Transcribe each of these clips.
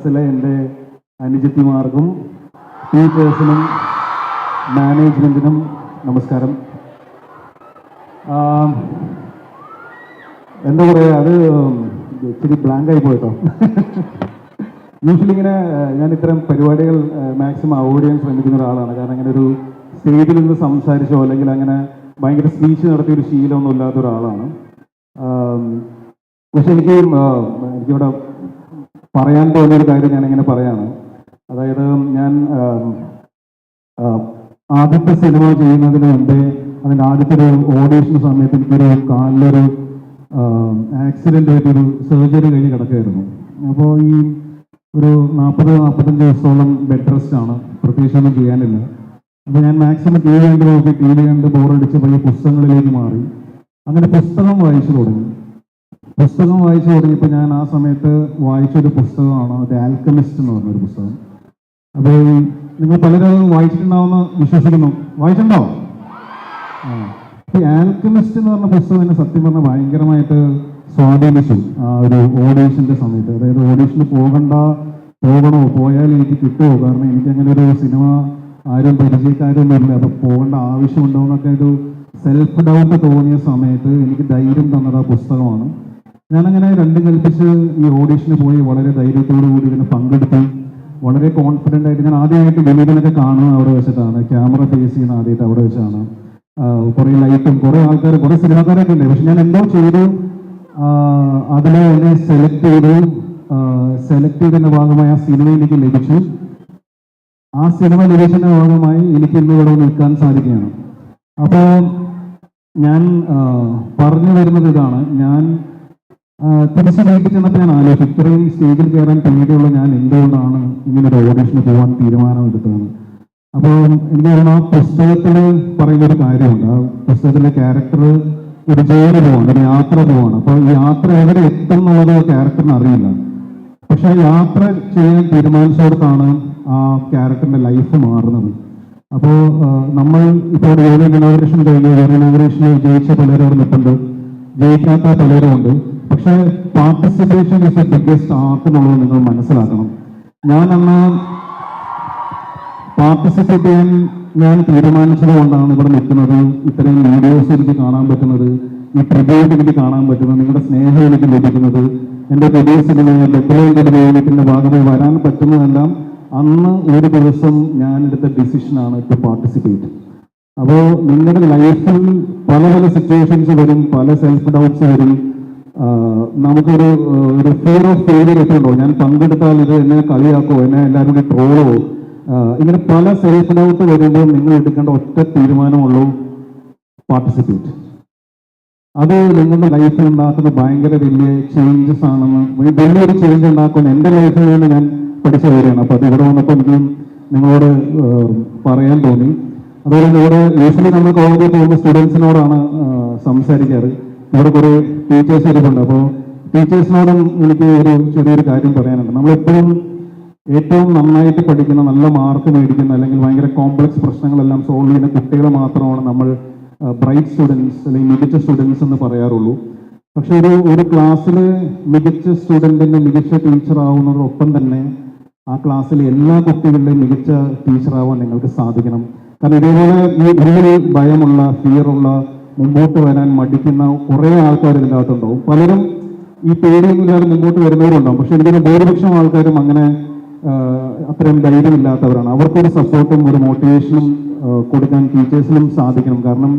ക്ലാസ്സിലെ എൻ്റെ അനുജത്തിമാർക്കും ടീച്ചേഴ്സിനും മാനേജ്മെൻറ്റിനും നമസ്കാരം. എന്താ പറയുക, അത് ഇച്ചിരി ബ്ലാങ്കായി പോയിട്ടോ. യൂഷ്വലി ഇങ്ങനെ ഞാൻ ഇത്തരം പരിപാടികൾ മാക്സിമം അവോയ്ഡ് ചെയ്യാൻ ശ്രമിക്കുന്ന ഒരാളാണ്. കാരണം ഇങ്ങനെ ഒരു സ്റ്റേജിൽ നിന്ന് സംസാരിച്ചോ അല്ലെങ്കിൽ അങ്ങനെ ഭയങ്കര സ്പീച്ച് നടത്തിയൊരു ശീലമൊന്നും ഇല്ലാത്ത ഒരാളാണ്. പക്ഷെ എനിക്കിവിടെ പറയാൻ തോന്നിയൊരു കാര്യം ഞാനിങ്ങനെ പറയാണ്. അതായത് ഞാൻ ആദ്യത്തെ സിനിമ ചെയ്യുന്നതിന് മുമ്പേ അതിൻ്റെ ആദ്യത്തെ ഒരു ഓഡീഷൻ സമയത്ത് എനിക്കൊരു കാലിലൊരു ആക്സിഡൻ്റ് ആയിട്ടൊരു സർജറി കഴിഞ്ഞ് കിടക്കുകയായിരുന്നു. അപ്പോൾ ഈ ഒരു 40-45 ദിവസത്തോളം ബെഡ് റെസ്റ്റ് ആണ്, പ്രത്യേകിച്ചൊന്നും ചെയ്യാനില്ല. അപ്പോൾ ഞാൻ മാക്സിമം ടി വി കണ്ട് നോക്കി, ടി വി കണ്ട് ബോറടിച്ച് പല പുസ്തകങ്ങളിലേക്ക് മാറി. അങ്ങനെ പുസ്തകം വായിച്ചു തുടങ്ങിയപ്പോൾ ഞാൻ ആ സമയത്ത് വായിച്ചൊരു പുസ്തകമാണ് ദ ആൽക്കമിസ്റ്റ് എന്ന് പറഞ്ഞൊരു പുസ്തകം. അപ്പോൾ നിങ്ങൾ പലരും വായിച്ചിട്ടുണ്ടാവുമെന്ന് വിശ്വസിക്കുന്നു. വായിച്ചിട്ടുണ്ടോ? ഈ ആൽക്കമിസ്റ്റ് എന്ന് പറഞ്ഞ പുസ്തകം എന്നെ സത്യം പറഞ്ഞാൽ ഭയങ്കരമായിട്ട് സ്വാധീനിച്ചു ആ ഒരു ഓഡീഷൻ്റെ സമയത്ത്. അതായത് ഓഡീഷന് പോകണോ, പോയാൽ എനിക്ക് കിട്ടുമോ, കാരണം എനിക്കങ്ങനെ ഒരു സിനിമ ആരും പരിചയക്കാരൊന്നും ഇല്ല, അപ്പോൾ പോകേണ്ട ആവശ്യമുണ്ടോ എന്നൊക്കെ ഒരു സെൽഫ് ഡൗട്ട് തോന്നിയ സമയത്ത് എനിക്ക് ധൈര്യം തന്നത് ആ പുസ്തകമാണ്. ഞാനങ്ങനെ രണ്ടും കൽപ്പിച്ച് ഈ ഓഡീഷന് പോയി വളരെ ധൈര്യത്തോടു കൂടി ഇതിന് പങ്കെടുത്തു. വളരെ കോൺഫിഡൻ്റ് ആയിട്ട് ഞാൻ ആദ്യമായിട്ട് വിനീതനൊക്കെ കാണുന്നത് അവിടെ വെച്ചിട്ടാണ്, ക്യാമറ ഫേസ് ചെയ്യുന്ന ആദ്യമായിട്ട് അവിടെ വെച്ചാണ്. കുറേ ലൈറ്റും കുറേ ആൾക്കാർ, കുറേ സിനിമാക്കാരൊക്കെ ഉണ്ട്. പക്ഷെ ഞാൻ എന്തോ ചെയ്തു, അതിൽ എന്നെ സെലക്ട് ചെയ്തതിൻ്റെ ഭാഗമായി ആ സിനിമ എനിക്ക് ലഭിച്ചു. ആ സിനിമ ലഭിച്ചതിൻ്റെ ഭാഗമായി എനിക്ക് ഇന്ന് ഇവിടെ നിൽക്കാൻ സാധിക്കുകയാണ്. അപ്പോൾ ഞാൻ പറഞ്ഞു വരുന്നത് ഇതാണ്. ഞാൻ തിരിച്ച് വീട്ടിൽ ചെന്നപ്പോൾ ഞാൻ ആലോചിച്ചു, ഇത്രയും സ്റ്റേജിൽ കയറാൻ പേടിയുള്ള ഞാൻ എന്തുകൊണ്ടാണ് ഇങ്ങനൊരു ഓഡീഷന് പോകാൻ തീരുമാനമെടുത്തത്. അപ്പോൾ എനിക്ക് തോന്നുന്നു ആ പുസ്തകത്തിൽ പറയുന്നൊരു കാര്യമുണ്ട്. ആ പുസ്തകത്തിലെ ക്യാരക്ടർ ഒരു ജോലി പോവാണ്, ഒരു യാത്ര പോവാണ്. അപ്പോൾ ഈ യാത്ര എവിടെ എത്തും എന്നുള്ളത് ക്യാരക്ടറിന് അറിയില്ല. പക്ഷെ യാത്ര ചെയ്യാൻ തീരുമാനിച്ചിടത്താണ് ആ ക്യാരക്ടറിന്റെ ലൈഫ് മാറുന്നത്. അപ്പോൾ നമ്മൾ ഇപ്പോൾ ഇനോഗ്രേഷൻ കഴിഞ്ഞു, ഇനോഗ്രേഷനിൽ ജയിച്ച പലരും അവിടെ നിൽപ്പുണ്ട്, ജയിക്കാത്ത പലരും ഉണ്ട്. പക്ഷെ participation is the biggest art എന്നുള്ളത് നിങ്ങൾ മനസ്സിലാക്കണം. ഞാൻ അന്ന് പാർട്ടിസിപ്പേറ്റ് ചെയ്യാൻ ഞാൻ തീരുമാനിച്ചത് കൊണ്ടാണ് ഇവിടെ നിൽക്കുന്നത്. ഇത്രയും വീഡിയോസ് എനിക്ക് കാണാൻ പറ്റുന്നത്, ഈ ട്രിബ്യൂട്ട് എനിക്ക് കാണാൻ പറ്റുന്നത്, നിങ്ങളുടെ സ്നേഹം എനിക്ക് ലഭിക്കുന്നത്, എൻ്റെ പുതിയ സിനിമ യൂണിറ്റിന്റെ ഭാഗമായി വരാൻ പറ്റുന്നതെല്ലാം അന്ന് ഒരു ദിവസം ഞാൻ എടുത്ത ഡിസിഷനാണ് ടു പാർട്ടിസിപ്പേറ്റ്. അപ്പോൾ നിങ്ങളുടെ ലൈഫിൽ പല സിറ്റുവേഷൻസ് വരും, പല സെൽഫ് ഡൗട്ട്സ് വരും. നമുക്കൊരു ഫിയർ ഓഫ് ഫെയിലിയർ ഒക്കെ ഉണ്ടോ, ഞാൻ പങ്കെടുത്താൽ ഇത് എന്നെ കളിയാക്കോ, എന്നെ എല്ലാവരും കൂടി ട്രോളോ, ഇങ്ങനെ പല സെൽഫ് ഡൗട്ട് വരുമ്പോൾ നിങ്ങൾ എടുക്കേണ്ട ഒറ്റ തീരുമാനമുള്ളൂ, പാർട്ടിസിപ്പേറ്റ്. അത് നിങ്ങളുടെ ലൈഫിൽ ഉണ്ടാക്കുന്ന ഭയങ്കര വലിയ ചേഞ്ചസ് ആണെന്ന്, വലിയൊരു ചേഞ്ച് ഉണ്ടാക്കുന്ന എൻ്റെ ലൈഫിൽ നിന്ന് ഞാൻ പഠിച്ച കാര്യമാണ്. അപ്പോൾ അത് ഇവിടെ വന്നപ്പോൾ എനിക്ക് നിങ്ങളോട് പറയാൻ തോന്നി. അതുപോലെ ഇവിടെ യൂഷ്വലി നമ്മൾ കോളേജിൽ പോകുന്ന സ്റ്റുഡൻസിനോടാണ് സംസാരിക്കാറ്. ഇവിടെ കുറേ ടീച്ചേഴ്സ് ഇരിപ്പുണ്ട്. അപ്പോൾ ടീച്ചേഴ്സിനോടും എനിക്ക് ഒരു ചെറിയൊരു കാര്യം പറയാനുണ്ട്. നമ്മളെപ്പോഴും ഏറ്റവും നന്നായിട്ട് പഠിക്കുന്ന, നല്ല മാർക്ക് മേടിക്കുന്ന, അല്ലെങ്കിൽ ഭയങ്കര കോംപ്ലക്സ് പ്രശ്നങ്ങളെല്ലാം സോൾവ് ചെയ്യുന്ന കുട്ടികളെ മാത്രമാണ് നമ്മൾ ബ്രൈറ്റ് സ്റ്റുഡൻസ് അല്ലെങ്കിൽ മികച്ച സ്റ്റുഡൻസ് എന്ന് പറയാറുള്ളൂ. പക്ഷെ ഒരു ക്ലാസ്സിൽ മികച്ച സ്റ്റുഡൻറ്റിൻ്റെ മികച്ച ടീച്ചർ ആവുന്നതോടൊപ്പം തന്നെ ആ ക്ലാസ്സിലെ എല്ലാ കുട്ടികളുടെയും മികച്ച ടീച്ചറാവാൻ നിങ്ങൾക്ക് സാധിക്കണം. കാരണം ഇതേപോലെ ഈ ഉള്ളിൽ ഭയമുള്ള, ഫിയറുള്ള, മുമ്പോട്ട് വരാൻ മടിക്കുന്ന കുറേ ആൾക്കാർ ഇതിൻ്റെ അകത്തുണ്ടാവും. പലരും ഈ പേടിയൊന്നുമില്ലാതെ മുമ്പോട്ട് വരുന്നവരുണ്ടാവും. പക്ഷെ എനിക്കൊരു ഭൂരിപക്ഷം ആൾക്കാരും അങ്ങനെ അത്രയും ധൈര്യമില്ലാത്തവരാണ്. അവർക്കൊരു സപ്പോർട്ടും ഒരു മോട്ടിവേഷനും കൊടുക്കാൻ ടീച്ചേഴ്സിനും സാധിക്കണം. കാരണം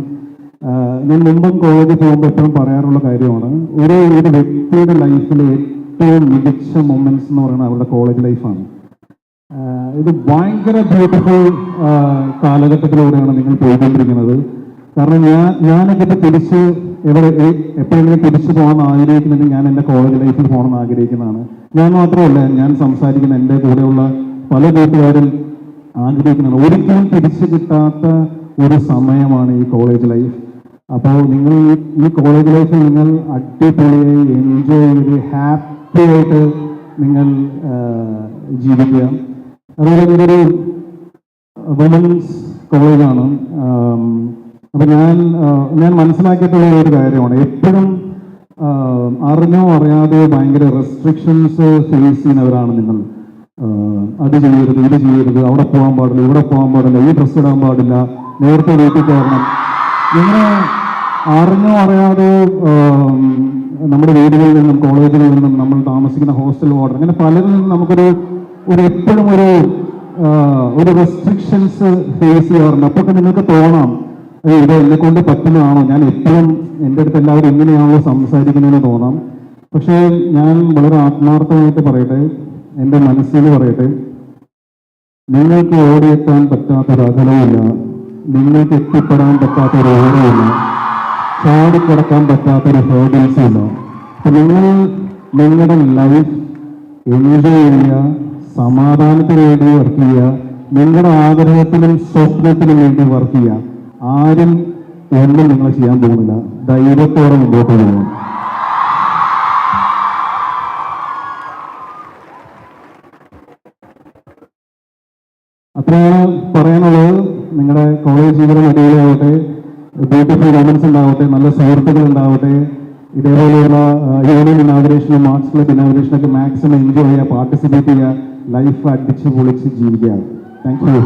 ഞാൻ മുമ്പും കോളേജിൽ പോകുമ്പോൾ എപ്പോഴും പറയാറുള്ള കാര്യമാണ്, ഒരു വ്യക്തിയുടെ ലൈഫിൽ ഏറ്റവും മികച്ച മൊമെന്റ്സ് എന്ന് പറയുന്നത് അവരുടെ കോളേജ് ലൈഫാണ്. ഇത് ഭയങ്കര ബ്യൂട്ടിഫുൾ കാലഘട്ടത്തിലൂടെയാണ് നിങ്ങൾ പോയിക്കൊണ്ടിരിക്കുന്നത്. കാരണം ഞാനൊക്കെ ഇപ്പോൾ എപ്പോഴെങ്കിലും തിരിച്ചു പോകാൻ ആഗ്രഹിക്കുന്നുണ്ടെങ്കിൽ ഞാൻ എൻ്റെ കോളേജ് ലൈഫിൽ പോകണമെന്ന് ആഗ്രഹിക്കുന്നതാണ്. ഞാൻ മാത്രമല്ല, ഞാൻ സംസാരിക്കുന്ന എൻ്റെ കൂടെയുള്ള പല കൂട്ടുകാരും ആഗ്രഹിക്കുന്നതാണ്. ഒരിക്കലും തിരിച്ചു കിട്ടാത്ത ഒരു സമയമാണ് ഈ കോളേജ് ലൈഫ്. അപ്പോൾ നിങ്ങൾ ഈ കോളേജ് ലൈഫിൽ നിങ്ങൾ അടിപൊളിയായി എൻജോയ് ചെയ്ത് ഹാപ്പി ആയിട്ട് നിങ്ങൾ ജീവിക്കുക. അതുപോലെ ഇതൊരു വുമൻസ് കോളേജാണ്. അപ്പം ഞാൻ മനസ്സിലാക്കിയിട്ടുള്ള ഒരു കാര്യമാണ്, എപ്പോഴും അറിഞ്ഞോ അറിയാതെയോ ഭയങ്കര റെസ്ട്രിക്ഷൻസ് ഫേസ് ചെയ്യുന്നവരാണ് നിങ്ങൾ. അത് ചെയ്യരുത്, ഇത് ചെയ്യരുത്, അവിടെ പോകാൻ പാടില്ല, ഇവിടെ പോകാൻ പാടില്ല, ഈ ഡ്രസ്സ് ഇടാൻ പാടില്ല, നേരത്തെ വീട്ടിൽ കയറണം. ഇങ്ങനെ അറിഞ്ഞോ അറിയാതെ നമ്മുടെ വീടുകളിൽ നിന്നും കോളേജുകളിൽ നിന്നും നമ്മൾ താമസിക്കുന്ന ഹോസ്റ്റൽ വാർഡൻ അങ്ങനെ പലരിൽ നിന്നും നമുക്കൊരു എപ്പോഴും ഒരു റെസ്ട്രിക്ഷൻസ് ഫേസ് ചെയ്യാറുണ്ട്. അപ്പൊക്കെ നിങ്ങൾക്ക് തോന്നാം ഇത് എന്നെ കൊണ്ട് പറ്റുന്നതാണോ, ഞാൻ എപ്പോഴും എൻ്റെ അടുത്ത് എല്ലാവരും എങ്ങനെയാണല്ലോ സംസാരിക്കുന്നതെന്ന് തോന്നാം. പക്ഷേ ഞാൻ വളരെ ആത്മാർത്ഥമായിട്ട് പറയട്ടെ, എൻ്റെ മനസ്സിൽ പറയട്ടെ, നിങ്ങൾക്ക് ഓടിയെത്താൻ പറ്റാത്തൊരു അകലമില്ല, നിങ്ങൾക്ക് എത്തിപ്പെടാൻ പറ്റാത്തൊരു ഓരമില്ല, ചാടിക്കിടക്കാൻ പറ്റാത്തൊരു ഹേർഡിൽസും ഇല്ല. അപ്പൊ നിങ്ങൾ നിങ്ങളുടെ ലൈഫ് എൻജോയ് ചെയ്യുക, സമാധാനത്തിന് വേണ്ടി വർക്ക് ചെയ്യുക, നിങ്ങളുടെ ആഗ്രഹത്തിനും സ്വപ്നത്തിനും വേണ്ടി വർക്ക് ചെയ്യുക. ആരും ഒന്നും നിങ്ങൾ ചെയ്യാൻ പോകുന്നില്ല. ധൈര്യത്തോടെ മുമ്പോട്ട് പോകുക. അത്രയാണ് പറയാനുള്ളത്. നിങ്ങളുടെ കോളേജ് ജീവിതം അടിപൊളിയാവട്ടെ, ബ്യൂട്ടിഫുൾ മൊമെന്റ്സ് ഉണ്ടാവട്ടെ, നല്ല സുഹൃത്തുക്കൾ ഉണ്ടാവട്ടെ. ഇതേപോലെയുള്ള യൂണിയൻ ഇനാഗുറേഷനും ആർട്സ് ക്ലബ് ഇനാഗുറേഷനൊക്കെ മാക്സിമം എൻജോയ് ചെയ്യുക, പാർട്ടിസിപ്പേറ്റ് ചെയ്യുക, ലൈഫ് അടിച്ച് പൊളിച്ച് ജീവിക്കുക. Thank U.